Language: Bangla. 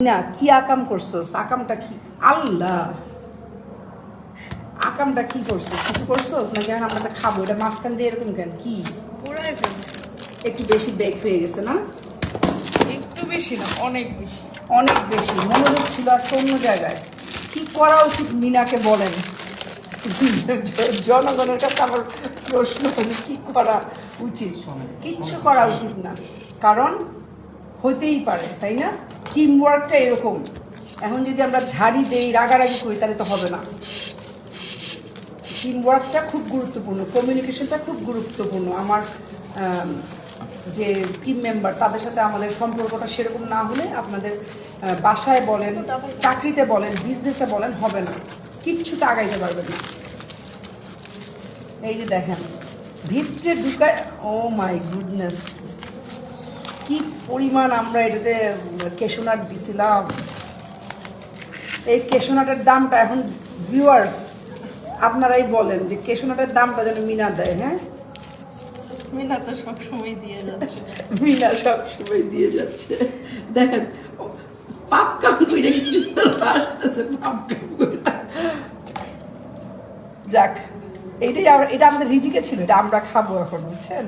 না কি আকাম করছস? আকামটা কি? আল্লাহ, আকামটা কি করছস? কিছু করছস নাকি এখন আমরা খাবো? এটা মাঝখান দিয়ে এরকম কেন? কি পুরাই ফেলছি। একটু বেশি বেক হয়ে গেছে না? একটু বেশি না, অনেক বেশি। অনেক বেশি মনোযোগ ছিল আজকে অন্য জায়গায়। কি করা উচিত মিনাকে বলেন। জনগণের কাছে আমার প্রশ্ন, কি করা উচিত? কিচ্ছু করা উচিত না, কারণ হতেই পারে, তাই না? টিম ওয়ার্কটা এরকম। এখন যদি আমরা ঝাড়ি দেই, রাগারাগি করি, তাহলে তো হবে না। টিম ওয়ার্কটা খুব গুরুত্বপূর্ণ, কমিউনিকেশনটা খুব গুরুত্বপূর্ণ। আমার যে টিম মেম্বার, তাদের সাথে আমাদের সম্পর্কটা সেরকম না হলে আপনাদের বাসায় বলেন, চাকরিতে বলেন, বিজনেসে বলেন, হবে না, কিচ্ছুটা আগাইতে পারবে না। এই যে দেখেন ভিতরে ঢুকায়, ও মাই গুডনেস, কি পরিমাণ আমরা এটাতে কেশোনাট দিছিলাম। এই কেশোনাটের দামটা এখন ভিউয়ার্স আপনারাই বলেন যে কেশোনাটের দামটা যেন মিনা দেয়। হ্যাঁ, মিনা তো সবসময় দিয়ে যাচ্ছে। মিনা সবসময় দিয়ে যাচ্ছে। দেখেন পাপ কাম করে কিছু আসতেছে, পাপ কাম করে। যাক, এটা আমাদের রিজিকে ছিল, এটা আমরা খাবো এখন, বুঝছেন?